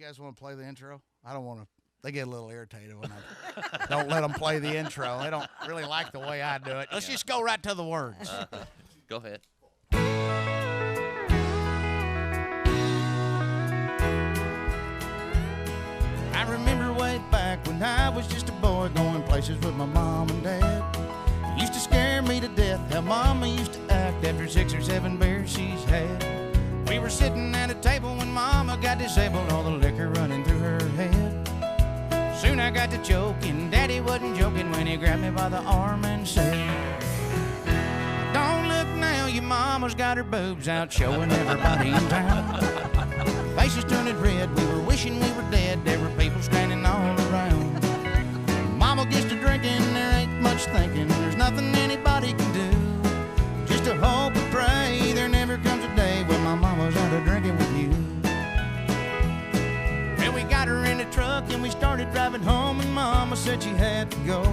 guys want to play the intro? I don't want to. They get a little irritated when I don't let them play the intro. They don't really like the way I do it. Let's just go right to the words. Go ahead. I remember way back when I was just a boy going places with my mom and dad. It used to scare me to death how Mama used to act after 6 or 7 beers she's had. We were sitting at a table when Mama got disabled, all the liquor running through her head. Soon I got to choking. Daddy wasn't joking when he grabbed me by the arm and said, "Don't look now, your mama's got her boobs out showing everybody in town." Faces turning red, we were wishing we were dead. There were people standing all around. Mama gets to drinking, there ain't much thinking. There's nothing anybody can do. Just to hope and pray there never comes a day when my mama's out of drinking with you. Well, we got her in the truck and we started driving home, and Mama said she had to go.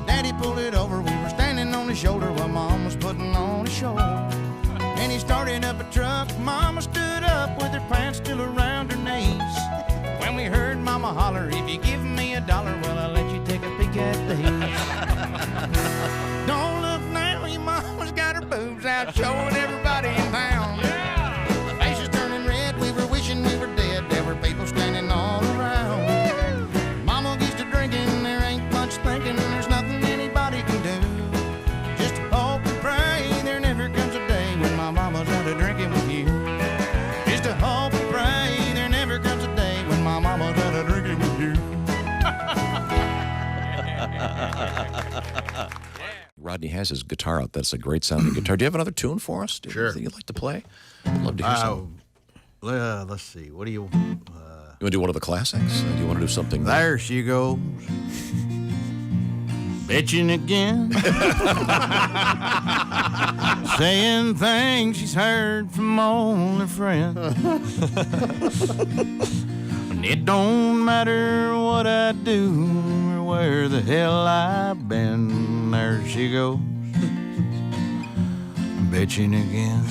Daddy pulled it over, we were standing on his shoulder while Mom was putting on a show. And he started up a truck, Mama stood up with her pants still around her knees. When we heard Mama holler, "If you give me $1, well, I'll let you take a peek at these." Don't look now, your mama's got her boobs out showing everybody in town. Faces turning red, we were wishing we were dead. There were people standing all around. Mama gets to drinking, there ain't much thinking. There's nothing anybody can do. Just hope and pray there never comes a day when my mama's out of drinking with you. Just to hope and pray there never comes a day when my mama's out of drinking with you. Rodney has his guitar out. That's a great sounding guitar. Do you have another tune for us? Sure. Anything you'd like to play? I'd love to hear something. Let's see. What do you... You want to do one of the classics? Do you want to do something? There she goes, bitching again, saying things she's heard from all her friends. And it don't matter what I do or where the hell I've been. There she goes, bitching again.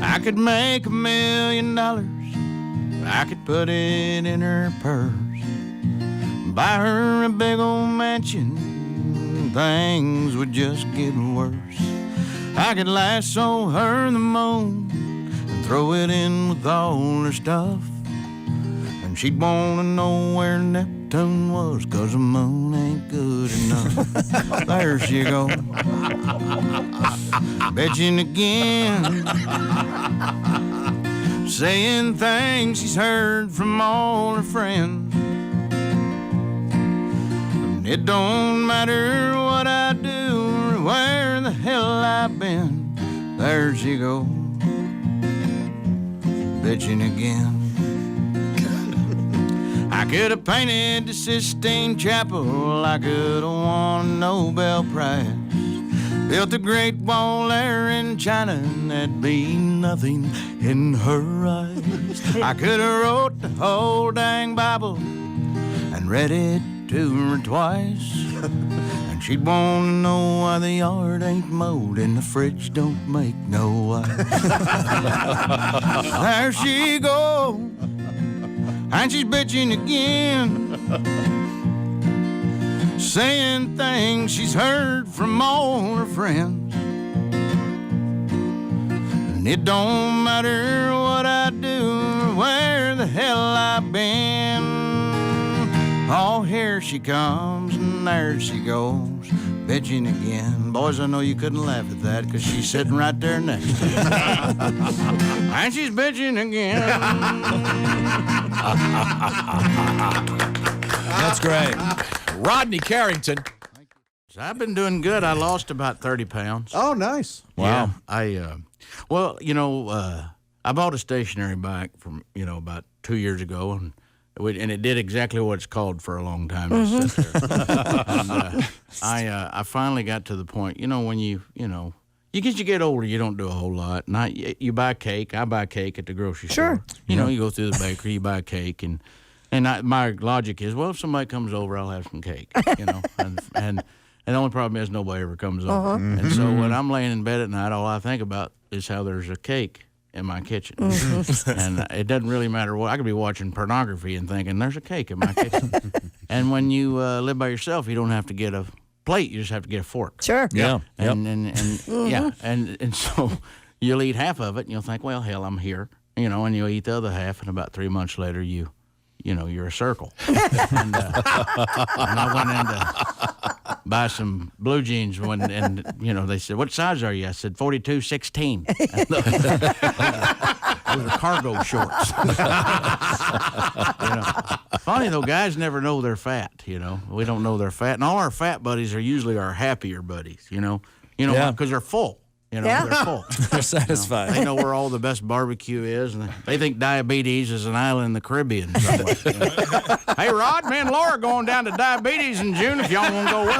I could make $1 million. I could put it in her purse, buy her a big old mansion. Things would just get worse. I could lasso her in the moon and throw it in with all her stuff, and she'd wanna know where Neptune was, 'cause the moon ain't good enough. There she goes, bitching again, saying things she's heard from all her friends. And it don't matter what I do or where the hell I've been. There she goes, bitching again. I could have painted the Sistine Chapel, I could have won a Nobel Prize, built a great wall there in China, and that'd be nothing in her eyes. I could have wrote the whole dang Bible and read it to her twice, and she'd want to know why the yard ain't mowed and the fridge don't make no ice. There she goes, and she's bitching again, saying things she's heard from all her friends. And it don't matter what I do or where the hell I've been. Oh, here she comes and there she goes, bitching again. Boys, I know you couldn't laugh at that because she's sitting right there next to you. And she's bitching again. That's great. Rodney Carrington. So I've been doing good. I lost about 30 pounds. Oh, nice. Wow. Yeah, I bought a stationary bike from, about 2 years ago, and it did exactly what it's called for a long time. To sit there. And, I finally got to the point, when you get older, you don't do a whole lot. And you buy cake. I buy cake at the grocery store. You go through the bakery, you buy cake, and my logic is, well, if somebody comes over, I'll have some cake, and the only problem is nobody ever comes over. And so when I'm laying in bed at night, all I think about is how there's a cake in my kitchen. And it doesn't really matter what. I could be watching pornography and thinking, there's a cake in my kitchen. And when you live by yourself, you don't have to get a plate. You just have to get a fork. Sure. Yeah. And so you'll eat half of it, and you'll think, well, hell, I'm here. And you'll eat the other half, and about 3 months later, you're a circle. And I went in to buy some blue jeans and they said, what size are you? I said, 42-16. Those are cargo shorts. Funny though, guys never know they're fat. We don't know they're fat, and all our fat buddies are usually our happier buddies. Because they're full. They're full. They're satisfied. They know where all the best barbecue is, and they think diabetes is an island in the Caribbean somewhere. Hey, Rod, me and Laura going down to diabetes in June if y'all want to go with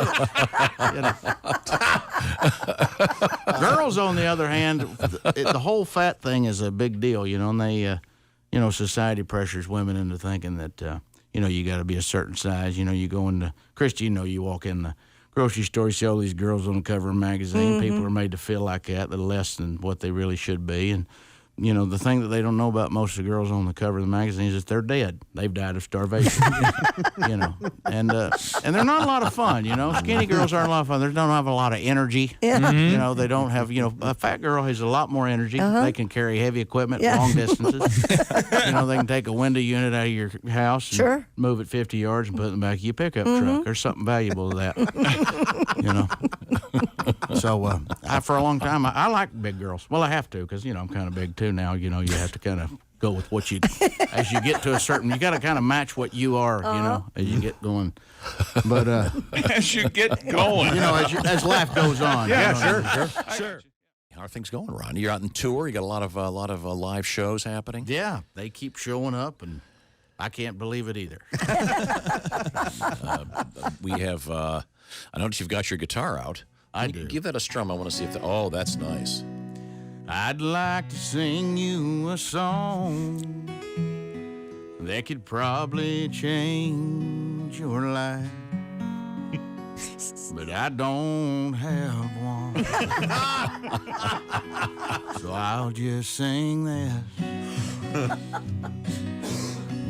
us. Girls, on the other hand, the whole fat thing is a big deal, and they, society pressures women into thinking that, you got to be a certain size. You go into, Christy, you walk in the grocery store, you see all these girls on the cover of a magazine. People are made to feel like that. They're less than what they really should be. And, the thing that they don't know about most of the girls on the cover of the magazines is they're dead. They've died of starvation. And they're not a lot of fun, Skinny girls aren't a lot of fun. They don't have a lot of energy. Yeah. They don't have, a fat girl has a lot more energy. They can carry heavy equipment long distances. They can take a window unit out of your house and move it 50 yards and put it in the back of your pickup truck. There's something valuable to that. So for a long time, I like big girls. Well, I have to because, I'm kind of big too now. You have to kind of go with what as you get to a certain, you got to kind of match what you are, as you get going. But as you get going, as life goes on. Yeah, sure. How are things going, Rodney? You're out on tour. You got a lot of live shows happening. Yeah, they keep showing up, and I can't believe it either. We have. I notice you've got your guitar out. I do. Give that a strum. I want to see if. Oh, that's nice. I'd like to sing you a song that could probably change your life, but I don't have one. So I'll just sing this.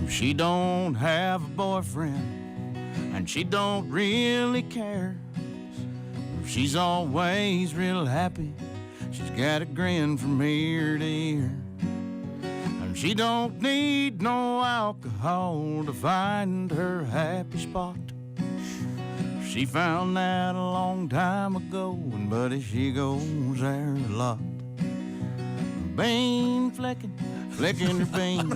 She don't have a boyfriend, and she don't really care. She's always real happy. She's got a grin from ear to ear. And she don't need no alcohol to find her happy spot. She found that a long time ago, and buddy, she goes there a lot. Bean flicking her bean,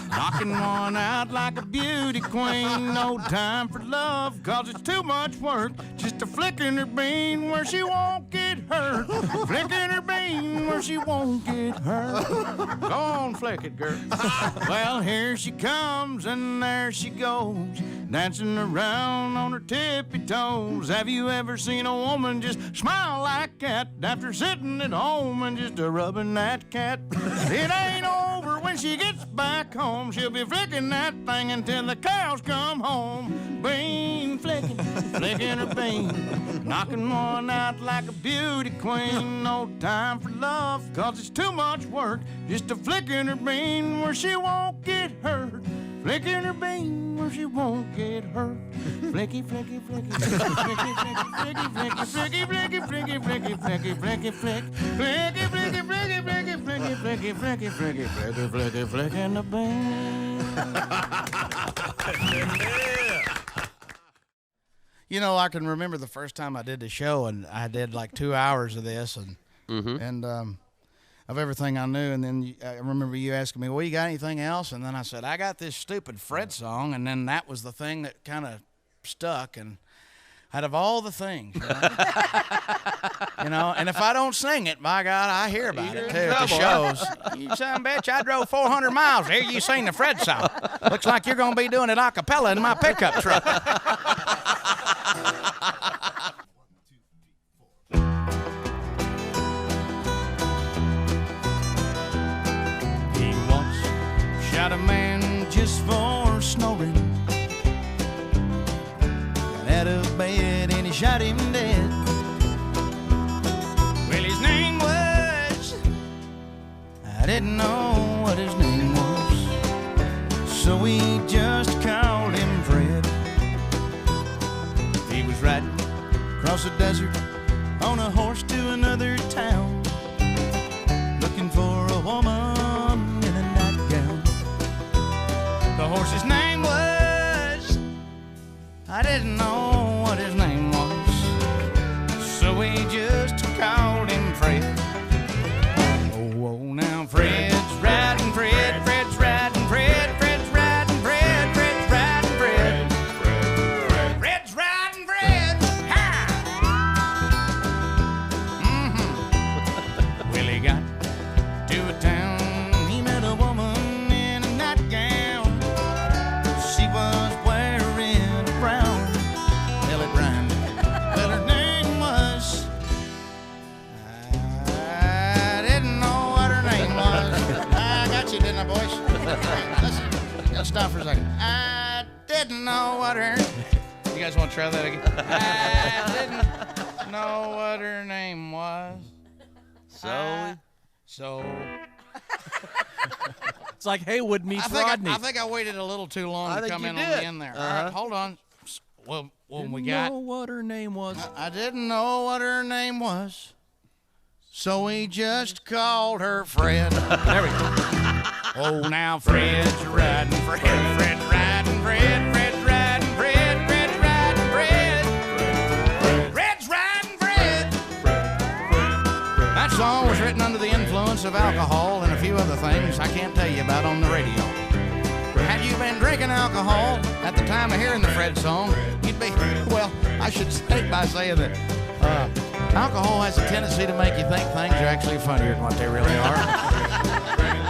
knocking one out like a beauty queen. No time for love, 'cause it's too much work just to flicking her bean where she won't get hurt. Flicking her bean where she won't get hurt. Go on, flick it, girl. Well, here she comes and there she goes, dancing around on her tippy toes. Have you ever seen a woman just smile like that after sitting at home and just rubbing that cat? It ain't over when she gets back home. She'll be flicking that thing until the cows come home. Bean flicking her bean, knocking one out like a beauty queen. No time for love, 'cause it's too much work just to flicking her bean where she won't get hurt. Flicking her bean where she won't get hurt. Flicky, flicky, flicky, flicky, flicky, flicky, flicky, flicky, flicky, flicky, flicky, flicky, flicky, flick. Flicky, flicky, flicky, flicky, flicky, flicky, flicky, flicky, flicky, flicky, flicking the bean. I can remember the first time I did the show, and I did like 2 hours of this, and of everything I knew. And then I remember you asking me, well, you got anything else? And then I said, I got this stupid Fred song. And then that was the thing that kind of stuck. And out of all the things, and if I don't sing it, by God, I hear about it too at the shows. You son of a bitch, I drove 400 miles to hear you sing the Fred song. Looks like you're going to be doing it a cappella in my pickup truck. Shot a man just for snoring. Got out of bed and he shot him dead. Well, his name was didn't know what his name was, so we just called him Fred. He was riding across the desert on a horse to another town, looking for a woman in a nightgown. The horse's name was, I didn't know what his name was, so we just called him Fred. Oh, now Fred's riding Fred, Fred's riding Fred, Fred's riding Fred, Fred's riding Fred, Fred's riding Fred. Ha! Well, he got to a town, he met a woman in a nightgown. She was wearing a brown belly brand. Well, her name was, I didn't know what her name was. I got you, didn't I, boys? Listen, let's stop for a second. I didn't know what her. You guys want to try that again? I didn't know what her name was. So. It's like Haywood meets Rodney. I think I waited a little too long to come in on the end there. All right, hold on. Well, when we got. Know what her name was. I didn't know what her name was, so we just called her Fred. There we go. Oh, now Fred's riding Fred, Fred riding Fred, Fred's riding Fred, Fred's riding Fred, Fred's riding Fred. That song was written under the influence of alcohol and a few other things I can't tell you about on the radio. Had you been drinking alcohol at the time of hearing the Fred song, you'd be, well, I should say by saying that alcohol has a tendency to make you think things are actually funnier than what they really are.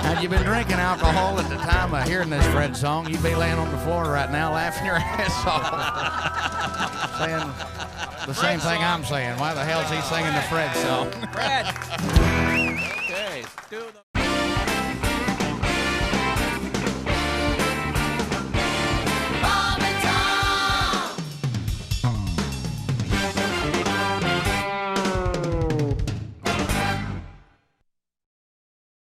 Had you been drinking alcohol at the time of hearing this Fred song, you'd be laying on the floor right now laughing your ass off. Saying the same thing I'm saying. Why the hell's he singing the Fred song? Fred. Okay. Do the